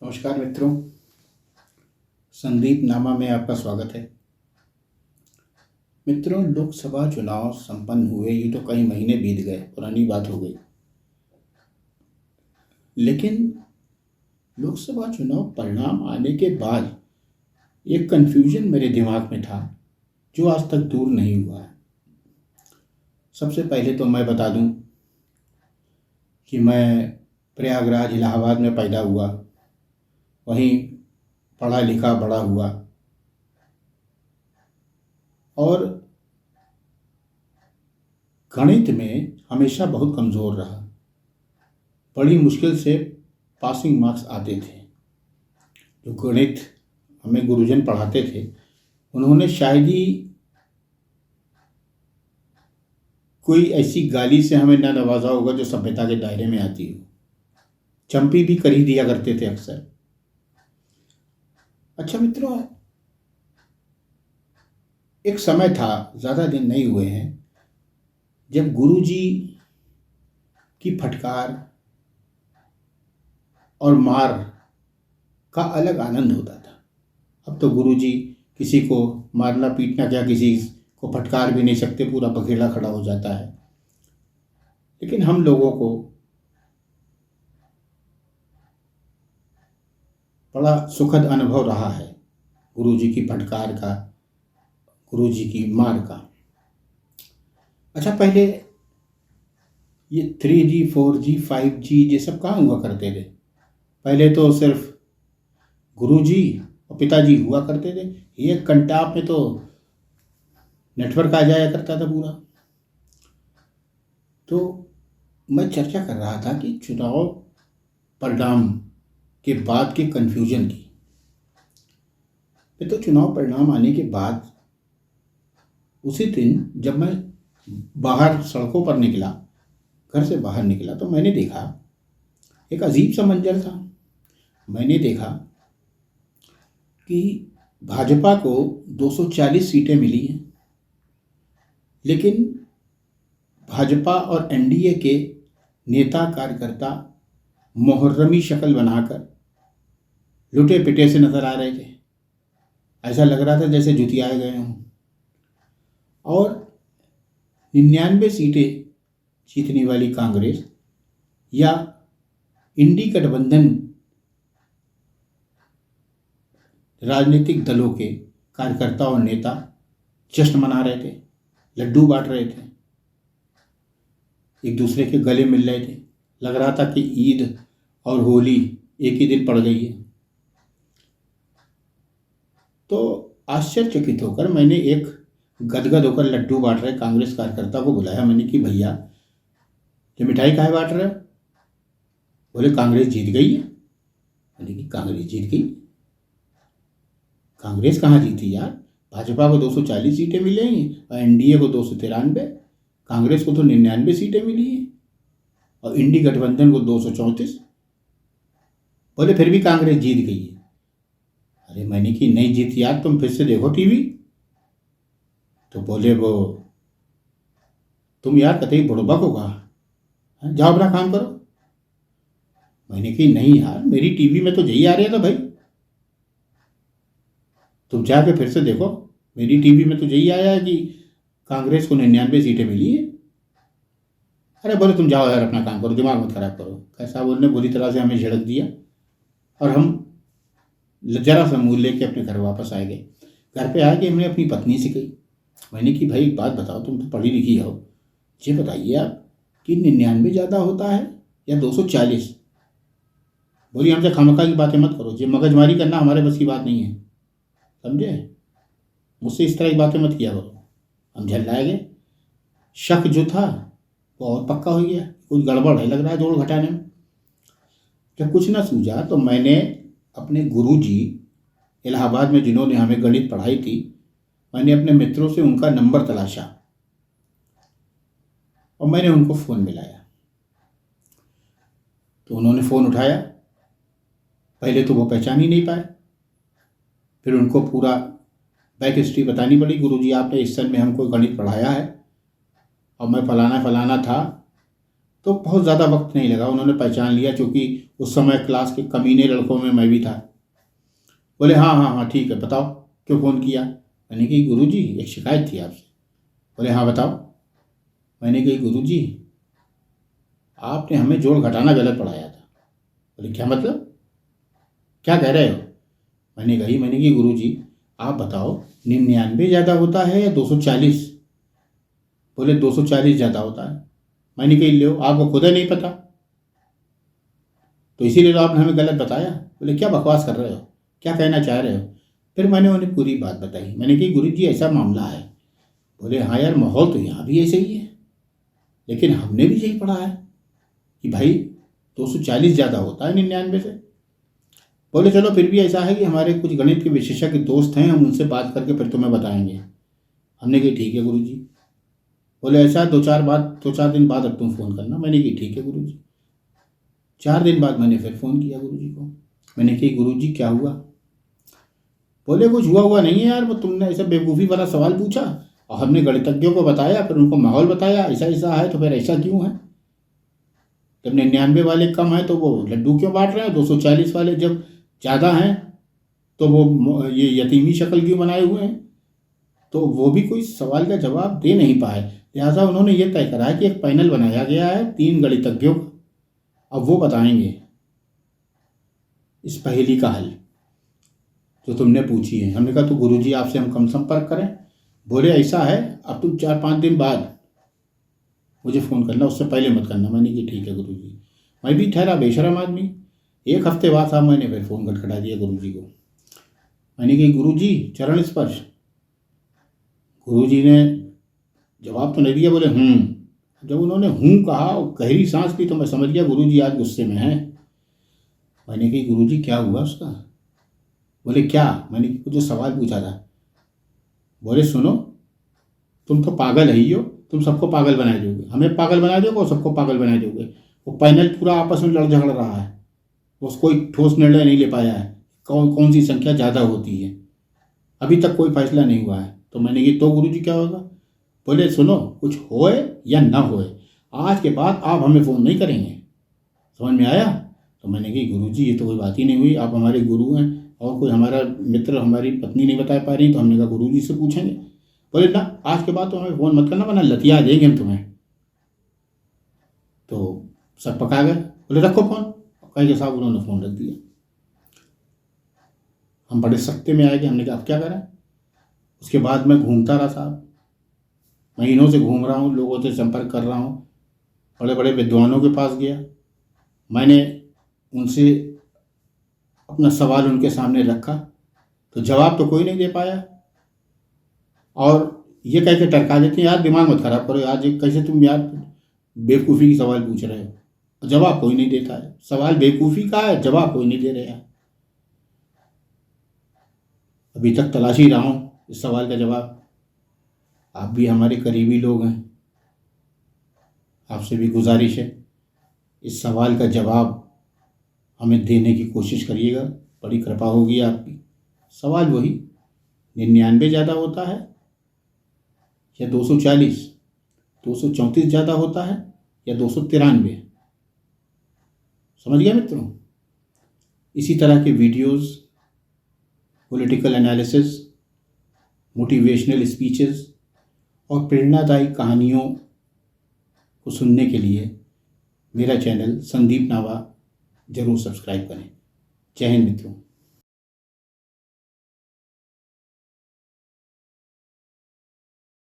नमस्कार मित्रों, संदीप नामा में आपका स्वागत है। मित्रों, लोकसभा चुनाव संपन्न हुए, ये तो कई महीने बीत गए, पुरानी बात हो गई। लेकिन लोकसभा चुनाव परिणाम आने के बाद एक कन्फ्यूजन मेरे दिमाग में था जो आज तक दूर नहीं हुआ है। सबसे पहले तो मैं बता दूं कि मैं प्रयागराज इलाहाबाद में पैदा हुआ, वहीं पढ़ा लिखा बड़ा हुआ और गणित में हमेशा बहुत कमज़ोर रहा। बड़ी मुश्किल से पासिंग मार्क्स आते थे। जो गणित हमें गुरुजन पढ़ाते थे, उन्होंने शायद ही कोई ऐसी गाली से हमें न नवाजा होगा जो सभ्यता के दायरे में आती हो। चंपी भी कर ही दिया करते थे अक्सर। अच्छा मित्रों, एक समय था, ज़्यादा दिन नहीं हुए हैं, जब गुरुजी की फटकार और मार का अलग आनंद होता था। अब तो गुरुजी किसी को मारना पीटना क्या, किसी को फटकार भी नहीं सकते, पूरा बखेड़ा खड़ा हो जाता है। लेकिन हम लोगों को बड़ा सुखद अनुभव रहा है गुरुजी की फटकार का, गुरुजी की मार का। अच्छा, पहले ये 3G 4G 5G ये सब कहाँ हुआ करते थे? पहले तो सिर्फ गुरुजी और पिताजी हुआ करते थे। एक कंटाप में तो नेटवर्क आ जाया करता था पूरा। तो मैं चर्चा कर रहा था कि चुनाव परिणाम के बाद के कन्फ्यूजन की। तो चुनाव परिणाम आने के बाद उसी दिन जब मैं बाहर सड़कों पर निकला, घर से बाहर निकला, तो मैंने देखा एक अजीब सा मंजर था। मैंने देखा कि भाजपा को 240 सीटें मिली हैं, लेकिन भाजपा और एनडीए के नेता कार्यकर्ता मुहर्रमी शक्ल बनाकर लुटे पिटे से नजर आ रहे थे। ऐसा लग रहा था जैसे जुतियाए गए हों। और 99 सीटें जीतने वाली कांग्रेस या इंडी गठबंधन राजनीतिक दलों के कार्यकर्ता और नेता जश्न मना रहे थे, लड्डू बांट रहे थे, एक दूसरे के गले मिल रहे थे। लग रहा था कि ईद और होली एक ही दिन पड़ गई है। तो आश्चर्यचकित होकर मैंने एक गदगद होकर लड्डू बांट रहे कांग्रेस कार्यकर्ता को बुलाया। मैंने कि भैया, ये मिठाई काहे बांट रहे हो? बोले कांग्रेस जीत गई है। मैंने कि कांग्रेस जीत गई? कांग्रेस कहाँ जीती यार? भाजपा को 240 सीटें मिली हैं और एनडीए को 293। कांग्रेस को तो 99 सीटें मिली हैं और इंडी गठबंधन को 234। बोले फिर भी कांग्रेस जीत गई है। अरे मैंने कि नहीं जीती यार, तुम फिर से देखो टीवी। तो बोले वो तुम यार कतई बुड़बक होगा, जाओ अपना काम करो। मैंने कि नहीं यार, मेरी टीवी में तो यही आ रहा था भाई, तुम जाके फिर से देखो। मेरी टीवी में तो यही आया है कि कांग्रेस को 99 सीटें मिली है। अरे बोले तुम जाओ यार अपना काम करो, दिमाग मत खराब करो। कैसा बोलने बुरी तरह से हमें झिड़क दिया और हम जरा सा मुँह लेके अपने घर वापस आ गए। घर पे आके हमने अपनी पत्नी से कही, मैंने कि भाई एक बात बताओ, तुम तो पढ़ी लिखी हो, ये बताइए आप कि 99 ज़्यादा होता है या 240? बोली हमसे खामखा की बातें मत करो, ये मगजमारी करना हमारे बस की बात नहीं है, समझे? मुझसे इस तरह की बातें मत किया करो। हम झल्लाए गए। शक जो था वो और पक्का हो गया, कुछ गड़बड़ है लग रहा है जोड़ घटाने में। जब कुछ ना सूझा तो मैंने अपने गुरुजी इलाहाबाद में जिन्होंने हमें गणित पढ़ाई थी, मैंने अपने मित्रों से उनका नंबर तलाशा और मैंने उनको फ़ोन मिलाया। तो उन्होंने फ़ोन उठाया। पहले तो वो पहचान ही नहीं पाए, फिर उनको पूरा बैक हिस्ट्री बतानी पड़ी। गुरुजी आपने इस सन में हमको गणित पढ़ाया है और मैं फलाना फलाना था तो बहुत ज़्यादा वक्त नहीं लगा, उन्होंने पहचान लिया, क्योंकि उस समय क्लास के कमीने लड़कों में मैं भी था। बोले हाँ हाँ हाँ ठीक है, बताओ क्यों फ़ोन किया। मैंने कही गुरुजी एक शिकायत थी आपसे। बोले हाँ बताओ। मैंने कही गुरुजी आपने हमें जोड़ घटाना गलत पढ़ाया था। बोले क्या मतलब, क्या कह रहे हो। मैंने कही गुरुजी आप बताओ 99 ज़्यादा होता है या 240। बोले 240 ज़्यादा होता है। मैंने कही लो आपको खुद ही नहीं पता, तो इसीलिए तो आपने हमें गलत बताया। बोले क्या बकवास कर रहे हो, क्या कहना चाह रहे हो। फिर मैंने उन्हें पूरी बात बताई। मैंने कही गुरुजी ऐसा मामला है। बोले हाँ यार माहौल तो यहाँ भी ऐसे ही है, लेकिन हमने भी यही पढ़ा है कि भाई 240 ज़्यादा होता है 99 से। बोले चलो फिर भी ऐसा है कि हमारे कुछ गणित के विशेषज्ञ दोस्त हैं, हम उनसे बात करके फिर तुम्हें बताएंगे। हमने कही ठीक है गुरुजी। बोले ऐसा 2-4 दिन बाद अब तुम फ़ोन करना। मैंने कही ठीक है गुरुजी। 4 दिन बाद मैंने फिर फ़ोन किया गुरुजी को। मैंने कही गुरुजी क्या हुआ। बोले कुछ हुआ नहीं है यार, वो तुमने ऐसा बेवकूफ़ी वाला सवाल पूछा और हमने गणितज्ञों को बताया, फिर उनको माहौल बताया ऐसा ऐसा है, तो फिर ऐसा क्यों है। जब 99 वाले कम हैं तो वो लड्डू क्यों बांट रहे हैं, 240 वाले जब ज़्यादा हैं तो वो ये यतीमी शक्ल क्यों बनाए हुए हैं। तो वो भी कोई सवाल का जवाब दे नहीं पाए। लिहाजा उन्होंने ये तय करा है कि एक पैनल बनाया गया है 3 गणितज्ञों का, अब वो बताएंगे इस पहेली का हल जो तुमने पूछी है। हमने कहा तो गुरुजी आपसे हम कम संपर्क करें। बोले ऐसा है अब तुम 4-5 दिन बाद मुझे फ़ोन करना, उससे पहले मत करना। मैंने कहा ठीक है गुरुजी। मैं भी ठहरा बेशरम आदमी। 1 हफ्ते बाद साहब मैंने फिर फ़ोन खटखटा दिया गुरुजी को। मैंने कहा गुरुजी चरण स्पर्श। गुरुजी ने जवाब तो नहीं दिया। बोले जब उन्होंने कहा और गहरी सांस ली तो मैं समझ गया गुरुजी आज गुस्से में हैं। मैंने कहा गुरुजी क्या हुआ उसका। बोले क्या। मैंने जो सवाल पूछा था। बोले सुनो तुम तो पागल ही हो, तुम सबको पागल बना दोगे, हमें पागल बना दोगे और सबको पागल बना दोगे। वो पैनल पूरा आपस में लड़ झगड़ रहा है, उसको कोई ठोस निर्णय नहीं ले पाया है कौन सी संख्या ज़्यादा होती है, अभी तक कोई फैसला नहीं हुआ है। तो मैंने कहा तो गुरुजी क्या होगा। बोले सुनो कुछ होए या ना होए आज के बाद आप हमें फ़ोन नहीं करेंगे, समझ में आया। तो मैंने कहा गुरुजी ये तो कोई बात ही नहीं हुई, आप हमारे गुरु हैं और कोई हमारा मित्र हमारी पत्नी नहीं बता पा रही। तो हमने कहा गुरुजी से पूछेंगे। बोले ना आज के बाद तो हमें फ़ोन मत करना वरना लतिया देंगे हम तुम्हें। तो सब पका गए। बोले रखो फ़ोन। कह के साहब उन्होंने फ़ोन रख दिया। हम बड़े सख्ते में आए कि हमने कहा अब क्या करें। उसके बाद मैं घूमता रहा साहब, महीनों से घूम रहा हूँ, लोगों से संपर्क कर रहा हूँ, बड़े बड़े विद्वानों के पास गया, मैंने उनसे अपना सवाल उनके सामने रखा तो जवाब तो कोई नहीं दे पाया। और ये कह के टरका देते हैं यार दिमाग मत खराब करो यार, ये कैसे तुम यार बेवकूफ़ी की सवाल पूछ रहे हो, जवाब कोई नहीं देता है। सवाल बेवकूफ़ी का है, जवाब कोई नहीं दे रहे हैं। अभी तक तलाशी रहा हूँ इस सवाल का जवाब। आप भी हमारे करीबी लोग हैं, आपसे भी गुजारिश है इस सवाल का जवाब हमें देने की कोशिश करिएगा, बड़ी कृपा होगी आपकी। सवाल वही 99 ज़्यादा होता है या 240, 234 ज़्यादा होता है या 293। समझ गए मित्रों। इसी तरह के videos, political analysis, motivational speeches और प्रेरणादायी कहानियों को सुनने के लिए मेरा चैनल संदीप नावा ज़रूर सब्सक्राइब करें। जय हिंद मित्रों।